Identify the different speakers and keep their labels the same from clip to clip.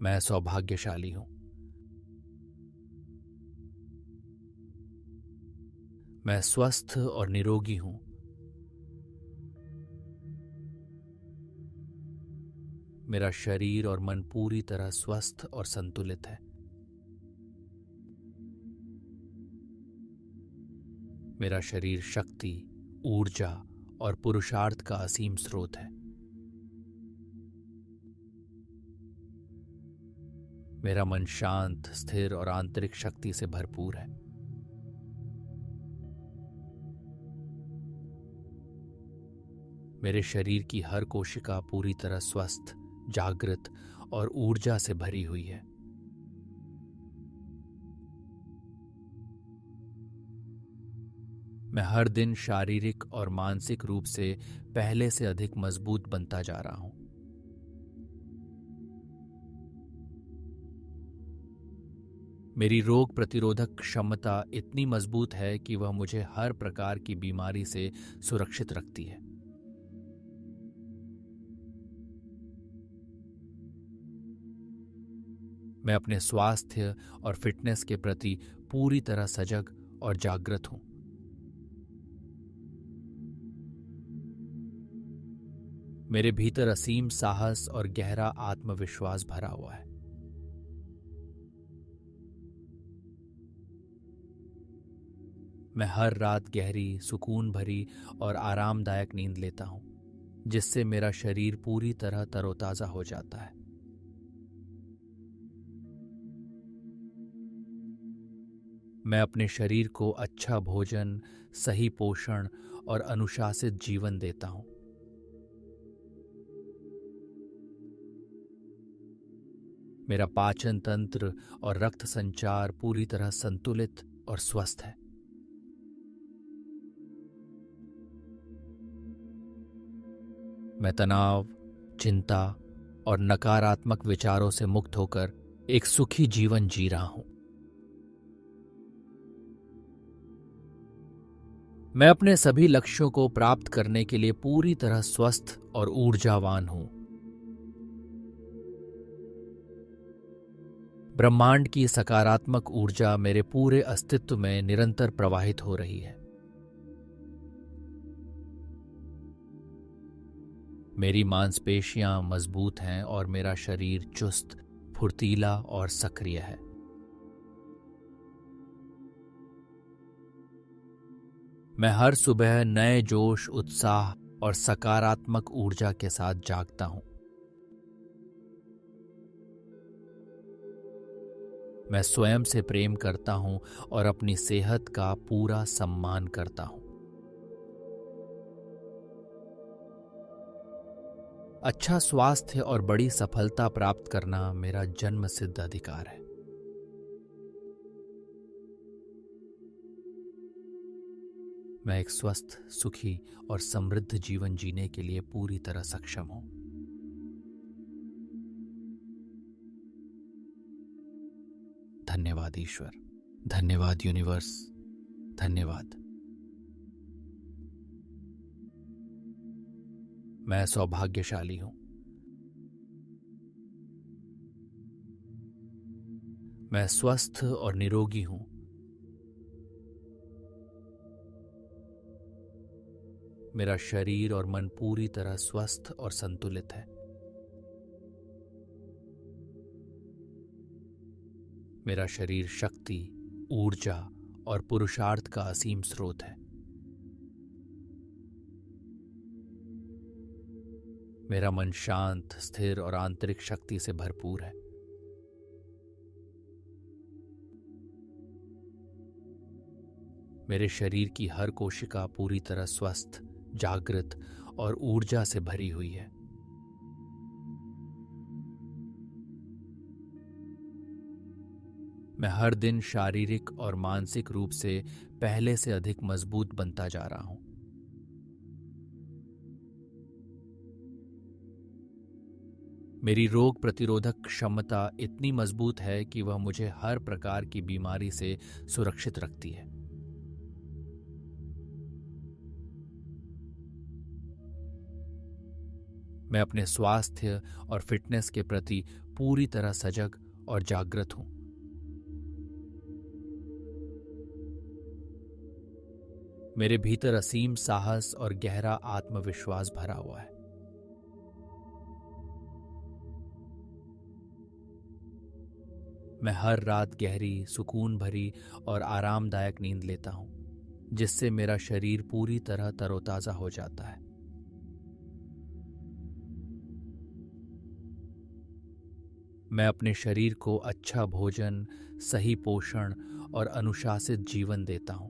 Speaker 1: मैं सौभाग्यशाली हूँ। मैं स्वस्थ और निरोगी हूँ। मेरा शरीर और मन पूरी तरह स्वस्थ और संतुलित है। मेरा शरीर शक्ति, ऊर्जा और पुरुषार्थ का असीम स्रोत है। मेरा मन शांत, स्थिर और आंतरिक शक्ति से भरपूर है। मेरे शरीर की हर कोशिका पूरी तरह स्वस्थ, जागृत और ऊर्जा से भरी हुई है। मैं हर दिन शारीरिक और मानसिक रूप से पहले से अधिक मजबूत बनता जा रहा हूं। मेरी रोग प्रतिरोधक क्षमता इतनी मजबूत है कि वह मुझे हर प्रकार की बीमारी से सुरक्षित रखती है। मैं अपने स्वास्थ्य और फिटनेस के प्रति पूरी तरह सजग और जागृत हूं। मेरे भीतर असीम साहस और गहरा आत्मविश्वास भरा हुआ है। मैं हर रात गहरी, सुकून भरी और आरामदायक नींद लेता हूं, जिससे मेरा शरीर पूरी तरह तरोताजा हो जाता है। मैं अपने शरीर को अच्छा भोजन, सही पोषण और अनुशासित जीवन देता हूं। मेरा पाचन तंत्र और रक्त संचार पूरी तरह संतुलित और स्वस्थ है। मैं तनाव, चिंता और नकारात्मक विचारों से मुक्त होकर एक सुखी जीवन जी रहा हूं। मैं अपने सभी लक्ष्यों को प्राप्त करने के लिए पूरी तरह स्वस्थ और ऊर्जावान हूं। ब्रह्मांड की सकारात्मक ऊर्जा मेरे पूरे अस्तित्व में निरंतर प्रवाहित हो रही है। मेरी मांसपेशियां मजबूत हैं और मेरा शरीर चुस्त, फुर्तीला और सक्रिय है। मैं हर सुबह नए जोश, उत्साह और सकारात्मक ऊर्जा के साथ जागता हूं। मैं स्वयं से प्रेम करता हूं और अपनी सेहत का पूरा सम्मान करता हूं। अच्छा स्वास्थ्य और बड़ी सफलता प्राप्त करना मेरा जन्मसिद्ध अधिकार है। मैं एक स्वस्थ, सुखी और समृद्ध जीवन जीने के लिए पूरी तरह सक्षम हूं। धन्यवाद ईश्वर, धन्यवाद यूनिवर्स, धन्यवाद। मैं सौभाग्यशाली हूं। मैं स्वस्थ और निरोगी हूं। मेरा शरीर और मन पूरी तरह स्वस्थ और संतुलित है। मेरा शरीर शक्ति, ऊर्जा और पुरुषार्थ का असीम स्रोत है। मेरा मन शांत, स्थिर और आंतरिक शक्ति से भरपूर है। मेरे शरीर की हर कोशिका पूरी तरह स्वस्थ, जागृत और ऊर्जा से भरी हुई है। मैं हर दिन शारीरिक और मानसिक रूप से पहले से अधिक मजबूत बनता जा रहा हूं। मेरी रोग प्रतिरोधक क्षमता इतनी मजबूत है कि वह मुझे हर प्रकार की बीमारी से सुरक्षित रखती है। मैं अपने स्वास्थ्य और फिटनेस के प्रति पूरी तरह सजग और जागृत हूं। मेरे भीतर असीम साहस और गहरा आत्मविश्वास भरा हुआ है। मैं हर रात गहरी, सुकून भरी और आरामदायक नींद लेता हूं, जिससे मेरा शरीर पूरी तरह तरोताजा हो जाता है। मैं अपने शरीर को अच्छा भोजन, सही पोषण और अनुशासित जीवन देता हूं।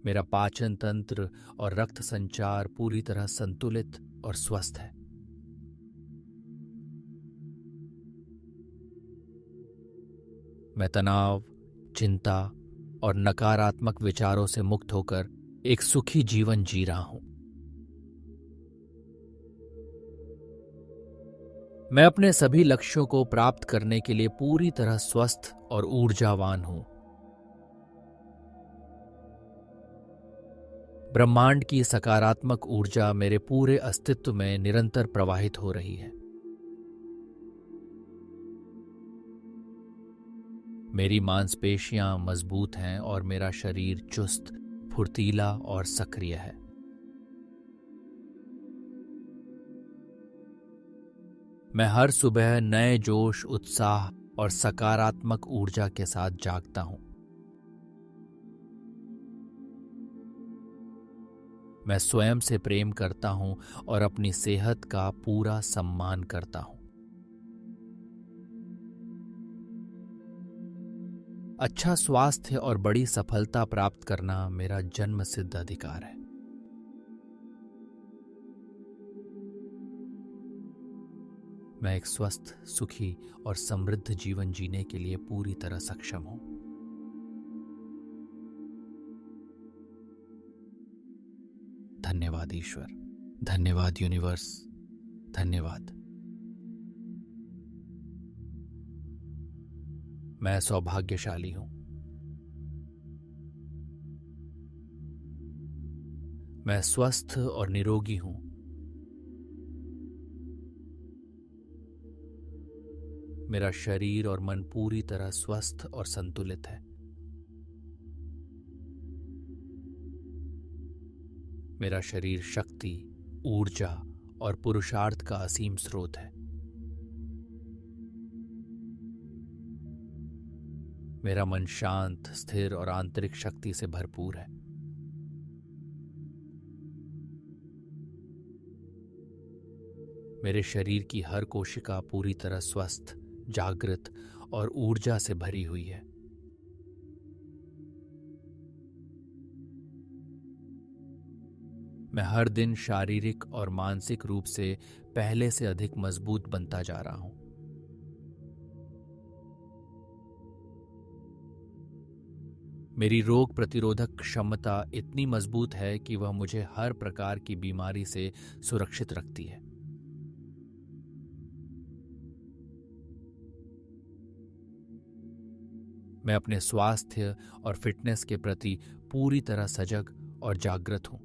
Speaker 1: मेरा पाचन तंत्र और रक्त संचार पूरी तरह संतुलित और स्वस्थ है। मैं तनाव, चिंता और नकारात्मक विचारों से मुक्त होकर एक सुखी जीवन जी रहा हूं। मैं अपने सभी लक्ष्यों को प्राप्त करने के लिए पूरी तरह स्वस्थ और ऊर्जावान हूं। ब्रह्मांड की सकारात्मक ऊर्जा मेरे पूरे अस्तित्व में निरंतर प्रवाहित हो रही है। मेरी मांसपेशियां मजबूत हैं और मेरा शरीर चुस्त, फुर्तीला और सक्रिय है। मैं हर सुबह नए जोश, उत्साह और सकारात्मक ऊर्जा के साथ जागता हूं। मैं स्वयं से प्रेम करता हूं और अपनी सेहत का पूरा सम्मान करता हूं। अच्छा स्वास्थ्य और बड़ी सफलता प्राप्त करना मेरा जन्मसिद्ध अधिकार है। मैं एक स्वस्थ, सुखी और समृद्ध जीवन जीने के लिए पूरी तरह सक्षम हूं। धन्यवाद ईश्वर, धन्यवाद यूनिवर्स, धन्यवाद। मैं सौभाग्यशाली हूं। मैं स्वस्थ और निरोगी हूं। मेरा शरीर और मन पूरी तरह स्वस्थ और संतुलित है। मेरा शरीर शक्ति, ऊर्जा और पुरुषार्थ का असीम स्रोत है। मेरा मन शांत, स्थिर और आंतरिक शक्ति से भरपूर है। मेरे शरीर की हर कोशिका पूरी तरह स्वस्थ, जागृत और ऊर्जा से भरी हुई है। मैं हर दिन शारीरिक और मानसिक रूप से पहले से अधिक मजबूत बनता जा रहा हूं। मेरी रोग प्रतिरोधक क्षमता इतनी मजबूत है कि वह मुझे हर प्रकार की बीमारी से सुरक्षित रखती है। मैं अपने स्वास्थ्य और फिटनेस के प्रति पूरी तरह सजग और जागृत हूं।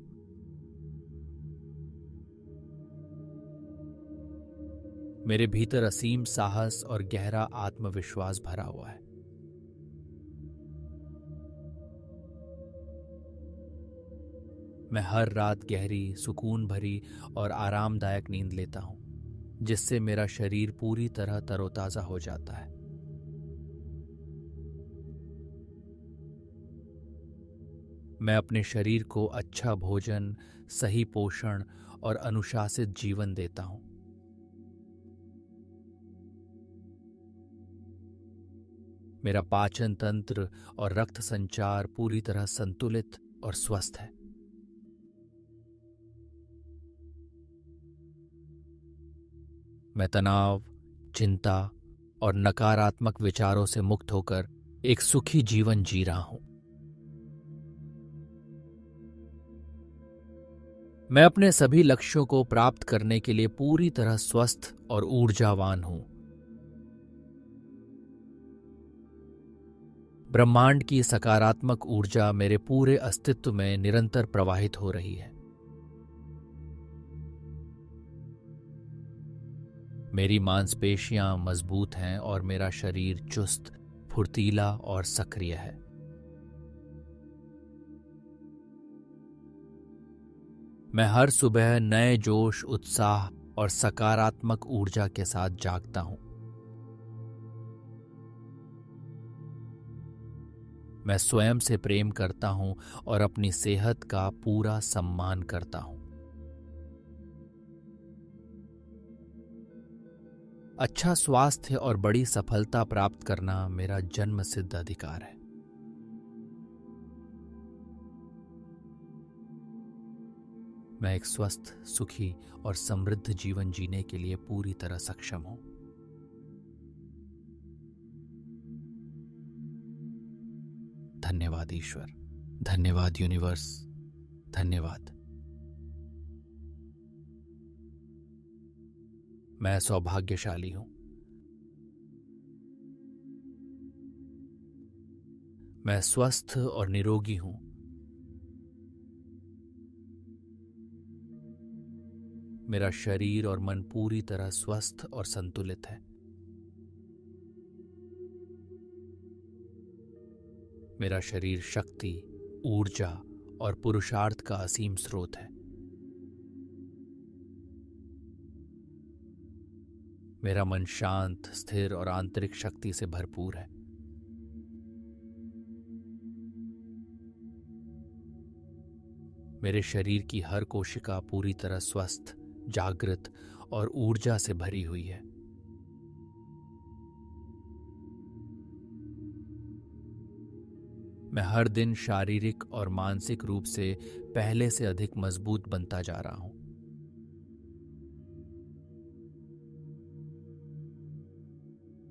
Speaker 1: मेरे भीतर असीम साहस और गहरा आत्मविश्वास भरा हुआ है। मैं हर रात गहरी, सुकून भरी और आरामदायक नींद लेता हूं, जिससे मेरा शरीर पूरी तरह तरोताजा हो जाता है। मैं अपने शरीर को अच्छा भोजन, सही पोषण और अनुशासित जीवन देता हूं। मेरा पाचन तंत्र और रक्त संचार पूरी तरह संतुलित और स्वस्थ है। मैं तनाव, चिंता और नकारात्मक विचारों से मुक्त होकर एक सुखी जीवन जी रहा हूं। मैं अपने सभी लक्ष्यों को प्राप्त करने के लिए पूरी तरह स्वस्थ और ऊर्जावान हूं। ब्रह्मांड की सकारात्मक ऊर्जा मेरे पूरे अस्तित्व में निरंतर प्रवाहित हो रही है। मेरी मांसपेशियां मजबूत हैं और मेरा शरीर चुस्त, फुर्तीला और सक्रिय है। मैं हर सुबह नए जोश, उत्साह और सकारात्मक ऊर्जा के साथ जागता हूं। मैं स्वयं से प्रेम करता हूं और अपनी सेहत का पूरा सम्मान करता हूं। अच्छा स्वास्थ्य और बड़ी सफलता प्राप्त करना मेरा जन्मसिद्ध अधिकार है। मैं एक स्वस्थ, सुखी और समृद्ध जीवन जीने के लिए पूरी तरह सक्षम हूं। धन्यवाद ईश्वर, धन्यवाद यूनिवर्स, धन्यवाद। मैं सौभाग्यशाली हूं। मैं स्वस्थ और निरोगी हूं। मेरा शरीर और मन पूरी तरह स्वस्थ और संतुलित है। मेरा शरीर शक्ति, ऊर्जा और पुरुषार्थ का असीम स्रोत है। मेरा मन शांत, स्थिर और आंतरिक शक्ति से भरपूर है। मेरे शरीर की हर कोशिका पूरी तरह स्वस्थ, जागृत और ऊर्जा से भरी हुई है। मैं हर दिन शारीरिक और मानसिक रूप से पहले से अधिक मजबूत बनता जा रहा हूं।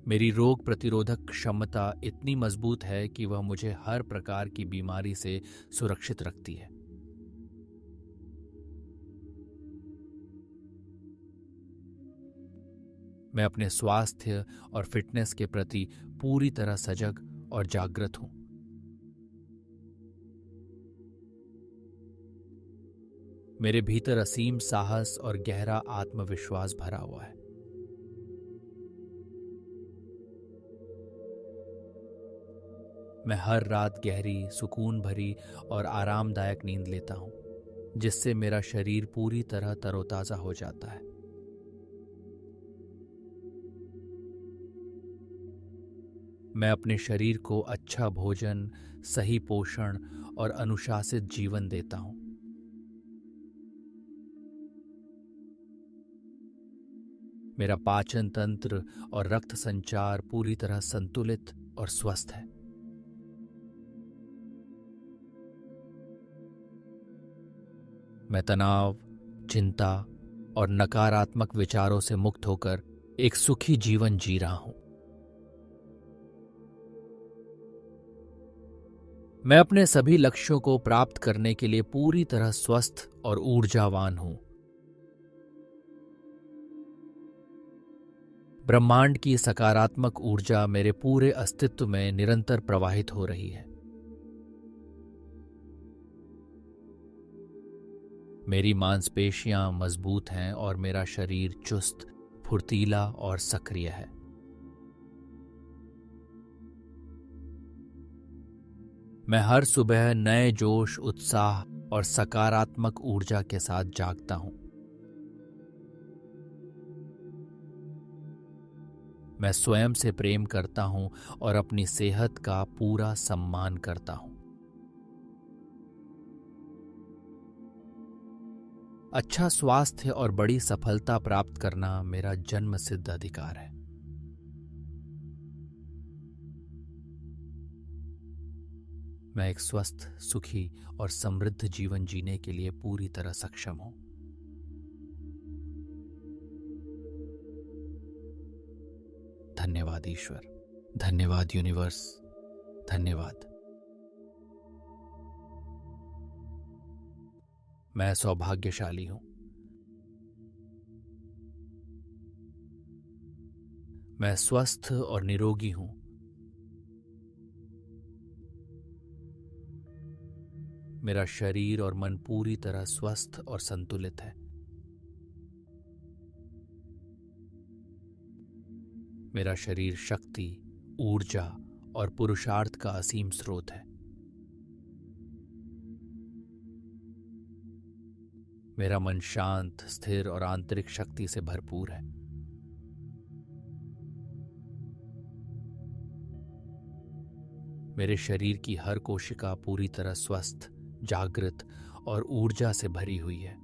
Speaker 1: मेरी रोग प्रतिरोधक क्षमता इतनी मजबूत है कि वह मुझे हर प्रकार की बीमारी से सुरक्षित रखती है। मैं अपने स्वास्थ्य और फिटनेस के प्रति पूरी तरह सजग और जागृत हूं। मेरे भीतर असीम साहस और गहरा आत्मविश्वास भरा हुआ है। मैं हर रात गहरी, सुकून भरी और आरामदायक नींद लेता हूं, जिससे मेरा शरीर पूरी तरह तरोताजा हो जाता है। मैं अपने शरीर को अच्छा भोजन, सही पोषण और अनुशासित जीवन देता हूं। मेरा पाचन तंत्र और रक्त संचार पूरी तरह संतुलित और स्वस्थ है। मैं तनाव, चिंता और नकारात्मक विचारों से मुक्त होकर एक सुखी जीवन जी रहा हूं। मैं अपने सभी लक्ष्यों को प्राप्त करने के लिए पूरी तरह स्वस्थ और ऊर्जावान हूं। ब्रह्मांड की सकारात्मक ऊर्जा मेरे पूरे अस्तित्व में निरंतर प्रवाहित हो रही है। मेरी मांसपेशियां मजबूत हैं और मेरा शरीर चुस्त, फुर्तीला और सक्रिय है। मैं हर सुबह नए जोश, उत्साह और सकारात्मक ऊर्जा के साथ जागता हूं। मैं स्वयं से प्रेम करता हूं और अपनी सेहत का पूरा सम्मान करता हूं। अच्छा स्वास्थ्य और बड़ी सफलता प्राप्त करना मेरा जन्मसिद्ध अधिकार है। मैं एक स्वस्थ, सुखी और समृद्ध जीवन जीने के लिए पूरी तरह सक्षम हूं। धन्यवाद ईश्वर, धन्यवाद यूनिवर्स, धन्यवाद। मैं सौभाग्यशाली हूं। मैं स्वस्थ और निरोगी हूं। मेरा शरीर और मन पूरी तरह स्वस्थ और संतुलित है। मेरा शरीर शक्ति, ऊर्जा और पुरुषार्थ का असीम स्रोत है। मेरा मन शांत, स्थिर और आंतरिक शक्ति से भरपूर है। मेरे शरीर की हर कोशिका पूरी तरह स्वस्थ, जागृत और ऊर्जा से भरी हुई है।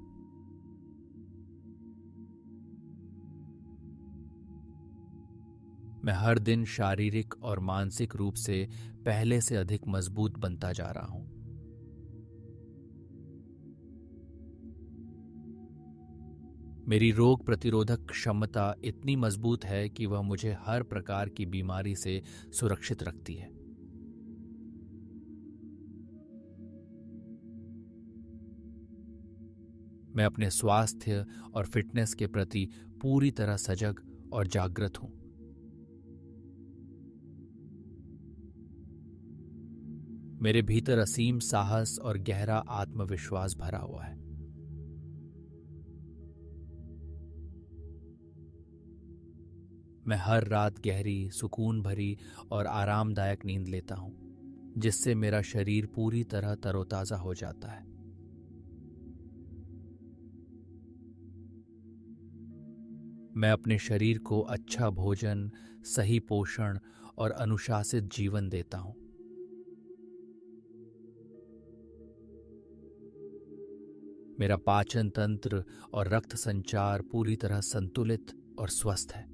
Speaker 1: मैं हर दिन शारीरिक और मानसिक रूप से पहले से अधिक मजबूत बनता जा रहा हूं। मेरी रोग प्रतिरोधक क्षमता इतनी मजबूत है कि वह मुझे हर प्रकार की बीमारी से सुरक्षित रखती है। मैं अपने स्वास्थ्य और फिटनेस के प्रति पूरी तरह सजग और जागृत हूं। मेरे भीतर असीम साहस और गहरा आत्मविश्वास भरा हुआ है। मैं हर रात गहरी, सुकून भरी और आरामदायक नींद लेता हूं, जिससे मेरा शरीर पूरी तरह तरोताजा हो जाता है। मैं अपने शरीर को अच्छा भोजन, सही पोषण और अनुशासित जीवन देता हूं। मेरा पाचन तंत्र और रक्त संचार पूरी तरह संतुलित और स्वस्थ है।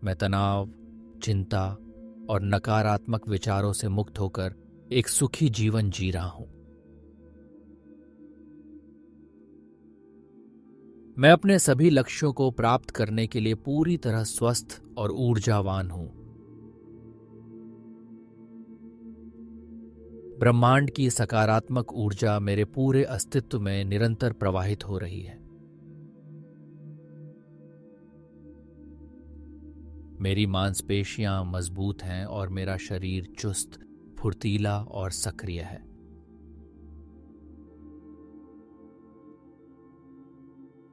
Speaker 1: मैं तनाव, चिंता और नकारात्मक विचारों से मुक्त होकर एक सुखी जीवन जी रहा हूं। मैं अपने सभी लक्ष्यों को प्राप्त करने के लिए पूरी तरह स्वस्थ और ऊर्जावान हूं। ब्रह्मांड की सकारात्मक ऊर्जा मेरे पूरे अस्तित्व में निरंतर प्रवाहित हो रही है। मेरी मांसपेशियां मजबूत हैं और मेरा शरीर चुस्त, फुर्तीला और सक्रिय है।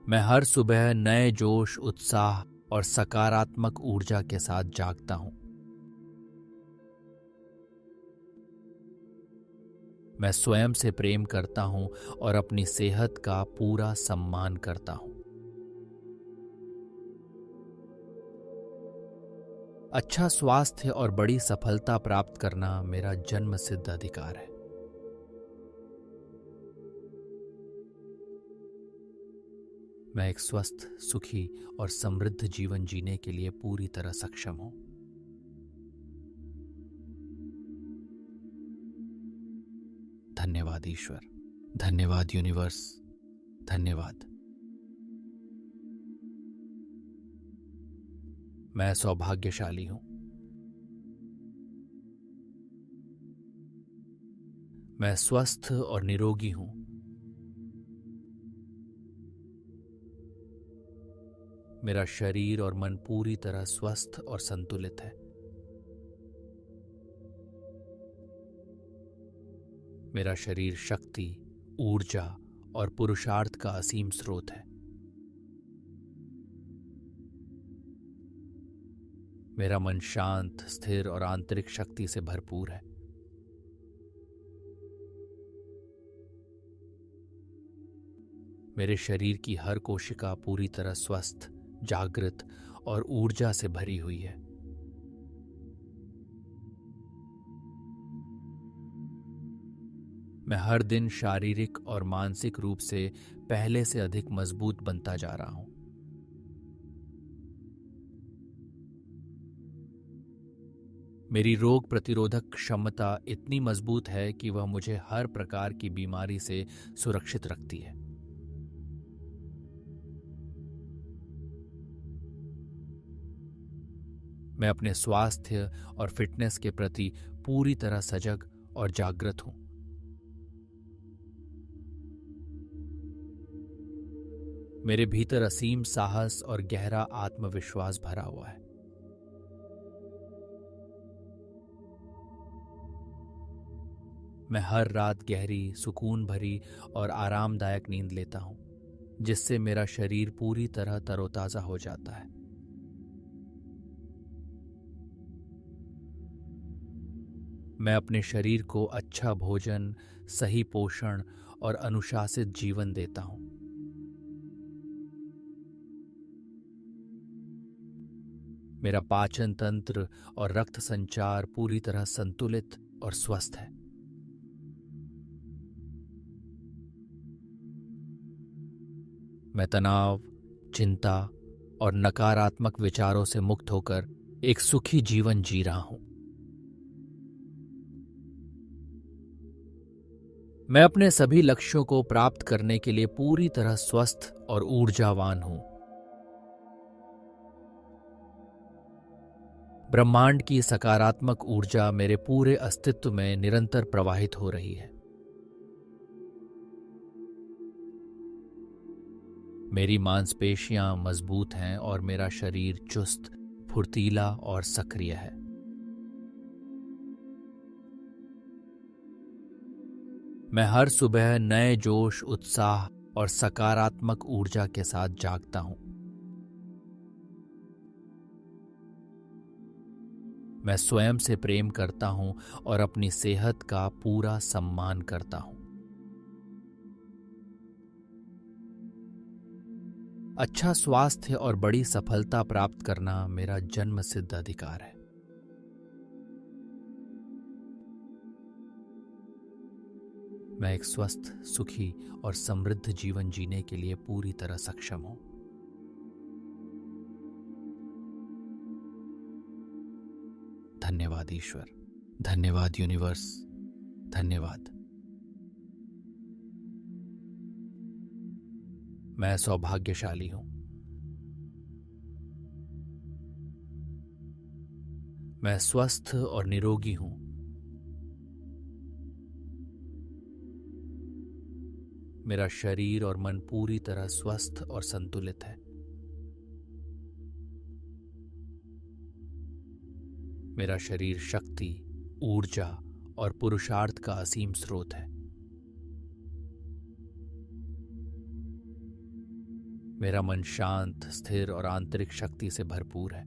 Speaker 1: मैं हर सुबह नए जोश, उत्साह और सकारात्मक ऊर्जा के साथ जागता हूं। मैं स्वयं से प्रेम करता हूं और अपनी सेहत का पूरा सम्मान करता हूं। अच्छा स्वास्थ्य और बड़ी सफलता प्राप्त करना मेरा जन्मसिद्ध अधिकार है। मैं एक स्वस्थ, सुखी और समृद्ध जीवन जीने के लिए पूरी तरह सक्षम हूं। धन्यवाद ईश्वर, धन्यवाद यूनिवर्स, धन्यवाद। मैं सौभाग्यशाली हूं। मैं स्वस्थ और निरोगी हूं। मेरा शरीर और मन पूरी तरह स्वस्थ और संतुलित है। मेरा शरीर शक्ति, ऊर्जा और पुरुषार्थ का असीम स्रोत है। मेरा मन शांत, स्थिर और आंतरिक शक्ति से भरपूर है। मेरे शरीर की हर कोशिका पूरी तरह स्वस्थ, जागृत और ऊर्जा से भरी हुई है। मैं हर दिन शारीरिक और मानसिक रूप से पहले से अधिक मजबूत बनता जा रहा हूं। मेरी रोग प्रतिरोधक क्षमता इतनी मजबूत है कि वह मुझे हर प्रकार की बीमारी से सुरक्षित रखती है। मैं अपने स्वास्थ्य और फिटनेस के प्रति पूरी तरह सजग और जागृत हूं। मेरे भीतर असीम साहस और गहरा आत्मविश्वास भरा हुआ है। मैं हर रात गहरी, सुकून भरी और आरामदायक नींद लेता हूँ, जिससे मेरा शरीर पूरी तरह तरोताज़ा हो जाता है। मैं अपने शरीर को अच्छा भोजन, सही पोषण और अनुशासित जीवन देता हूँ। मेरा पाचन तंत्र और रक्त संचार पूरी तरह संतुलित और स्वस्थ है। मैं तनाव, चिंता और नकारात्मक विचारों से मुक्त होकर एक सुखी जीवन जी रहा हूं। मैं अपने सभी लक्ष्यों को प्राप्त करने के लिए पूरी तरह स्वस्थ और ऊर्जावान हूं। ब्रह्मांड की सकारात्मक ऊर्जा मेरे पूरे अस्तित्व में निरंतर प्रवाहित हो रही है। मेरी मांसपेशियां मजबूत हैं और मेरा शरीर चुस्त, फुर्तीला और सक्रिय है। मैं हर सुबह नए जोश, उत्साह और सकारात्मक ऊर्जा के साथ जागता हूं। मैं स्वयं से प्रेम करता हूं और अपनी सेहत का पूरा सम्मान करता हूं। अच्छा स्वास्थ्य और बड़ी सफलता प्राप्त करना मेरा जन्मसिद्ध अधिकार है। मैं एक स्वस्थ, सुखी और समृद्ध जीवन जीने के लिए पूरी तरह सक्षम हूं। धन्यवाद ईश्वर, धन्यवाद यूनिवर्स, धन्यवाद। मैं सौभाग्यशाली हूं। मैं स्वस्थ और निरोगी हूं। मेरा शरीर और मन पूरी तरह स्वस्थ और संतुलित है। मेरा शरीर शक्ति, ऊर्जा और पुरुषार्थ का असीम स्रोत है। मेरा मन शांत, स्थिर और आंतरिक शक्ति से भरपूर है।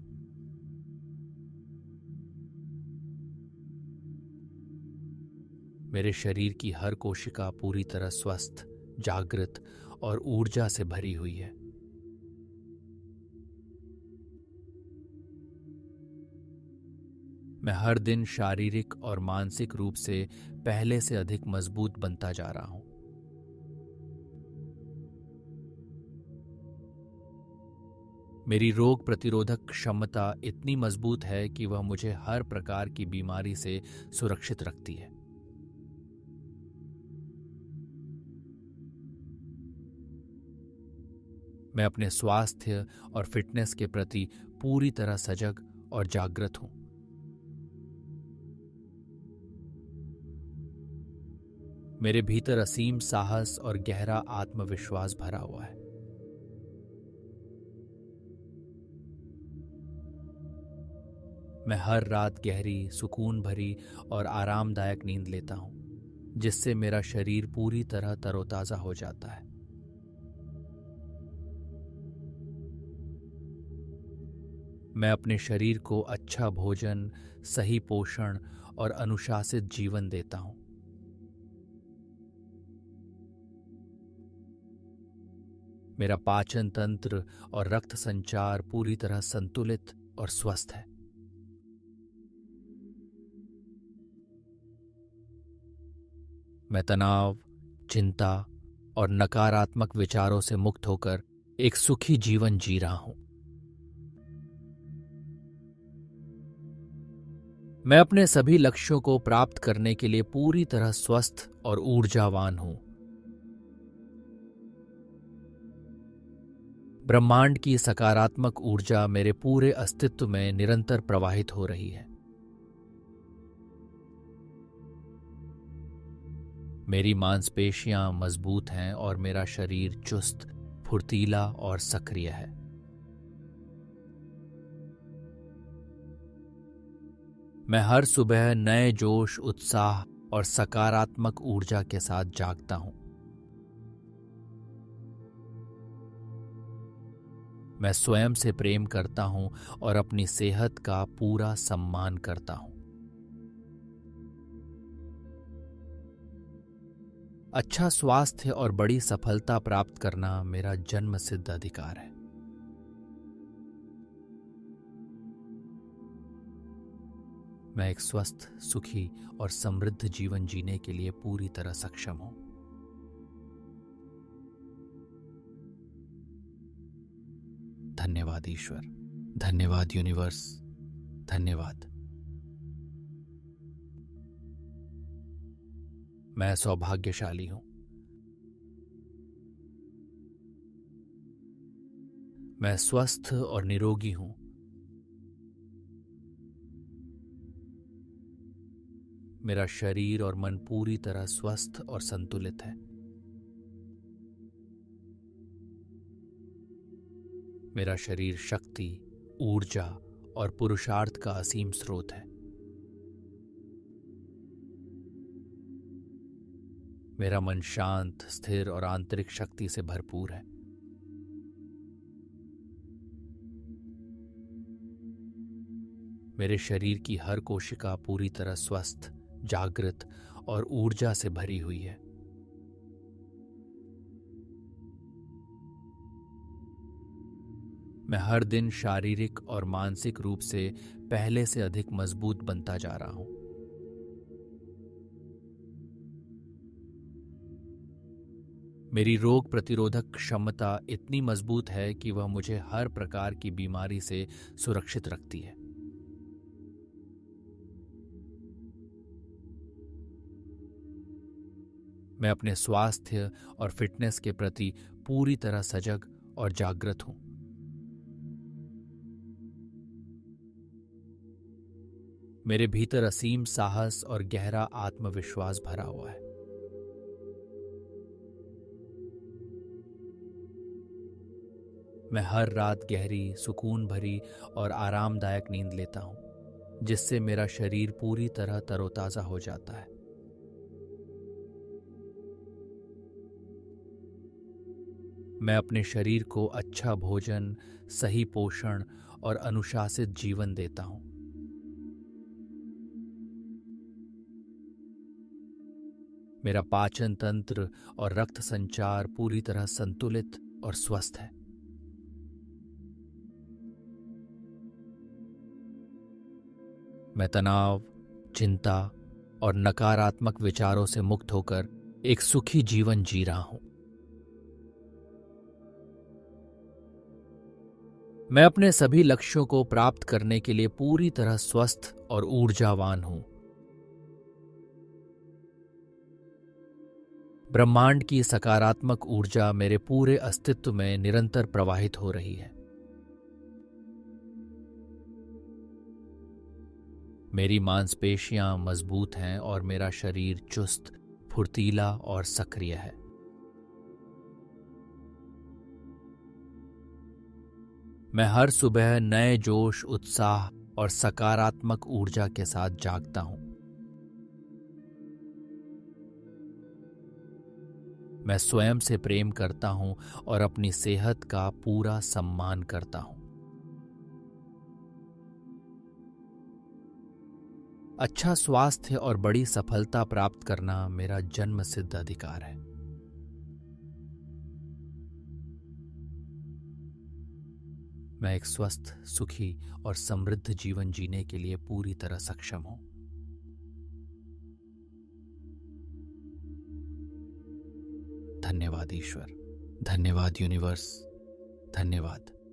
Speaker 1: मेरे शरीर की हर कोशिका पूरी तरह स्वस्थ, जागृत और ऊर्जा से भरी हुई है। मैं हर दिन शारीरिक और मानसिक रूप से पहले से अधिक मजबूत बनता जा रहा हूं। मेरी रोग प्रतिरोधक क्षमता इतनी मजबूत है कि वह मुझे हर प्रकार की बीमारी से सुरक्षित रखती है। मैं अपने स्वास्थ्य और फिटनेस के प्रति पूरी तरह सजग और जागृत हूं। मेरे भीतर असीम साहस और गहरा आत्मविश्वास भरा हुआ है। मैं हर रात गहरी, सुकून भरी और आरामदायक नींद लेता हूं, जिससे मेरा शरीर पूरी तरह तरोताजा हो जाता है। मैं अपने शरीर को अच्छा भोजन, सही पोषण और अनुशासित जीवन देता हूं। मेरा पाचन तंत्र और रक्त संचार पूरी तरह संतुलित और स्वस्थ है। मैं तनाव, चिंता और नकारात्मक विचारों से मुक्त होकर एक सुखी जीवन जी रहा हूं। मैं अपने सभी लक्ष्यों को प्राप्त करने के लिए पूरी तरह स्वस्थ और ऊर्जावान हूं। ब्रह्मांड की सकारात्मक ऊर्जा मेरे पूरे अस्तित्व में निरंतर प्रवाहित हो रही है। मेरी मांसपेशियां मजबूत हैं और मेरा शरीर चुस्त, फुर्तीला और सक्रिय है। मैं हर सुबह नए जोश, उत्साह और सकारात्मक ऊर्जा के साथ जागता हूं। मैं स्वयं से प्रेम करता हूं और अपनी सेहत का पूरा सम्मान करता हूं। अच्छा स्वास्थ्य और बड़ी सफलता प्राप्त करना मेरा जन्म सिद्ध अधिकार है। मैं एक स्वस्थ, सुखी और समृद्ध जीवन जीने के लिए पूरी तरह सक्षम हूं। धन्यवाद ईश्वर, धन्यवाद यूनिवर्स, धन्यवाद। मैं सौभाग्यशाली हूं। मैं स्वस्थ और निरोगी हूं। मेरा शरीर और मन पूरी तरह स्वस्थ और संतुलित है। मेरा शरीर शक्ति, ऊर्जा और पुरुषार्थ का असीम स्रोत है। मेरा मन शांत, स्थिर और आंतरिक शक्ति से भरपूर है। मेरे शरीर की हर कोशिका पूरी तरह स्वस्थ, जागृत और ऊर्जा से भरी हुई है। मैं हर दिन शारीरिक और मानसिक रूप से पहले से अधिक मजबूत बनता जा रहा हूं। मेरी रोग प्रतिरोधक क्षमता इतनी मजबूत है कि वह मुझे हर प्रकार की बीमारी से सुरक्षित रखती है। मैं अपने स्वास्थ्य और फिटनेस के प्रति पूरी तरह सजग और जागृत हूं। मेरे भीतर असीम साहस और गहरा आत्मविश्वास भरा हुआ है। मैं हर रात गहरी, सुकून भरी और आरामदायक नींद लेता हूं, जिससे मेरा शरीर पूरी तरह तरोताजा हो जाता है। मैं अपने शरीर को अच्छा भोजन, सही पोषण और अनुशासित जीवन देता हूं। मेरा पाचन तंत्र और रक्त संचार पूरी तरह संतुलित और स्वस्थ है। मैं तनाव, चिंता और नकारात्मक विचारों से मुक्त होकर एक सुखी जीवन जी रहा हूं। मैं अपने सभी लक्ष्यों को प्राप्त करने के लिए पूरी तरह स्वस्थ और ऊर्जावान हूं। ब्रह्मांड की सकारात्मक ऊर्जा मेरे पूरे अस्तित्व में निरंतर प्रवाहित हो रही है। मेरी मांसपेशियां मजबूत हैं और मेरा शरीर चुस्त, फुर्तीला और सक्रिय है। मैं हर सुबह नए जोश, उत्साह और सकारात्मक ऊर्जा के साथ जागता हूं। मैं स्वयं से प्रेम करता हूं और अपनी सेहत का पूरा सम्मान करता हूं। अच्छा स्वास्थ्य और बड़ी सफलता प्राप्त करना मेरा जन्म सिद्ध अधिकार है। मैं एक स्वस्थ, सुखी और समृद्ध जीवन जीने के लिए पूरी तरह सक्षम हूं। धन्यवाद ईश्वर, धन्यवाद यूनिवर्स, धन्यवाद।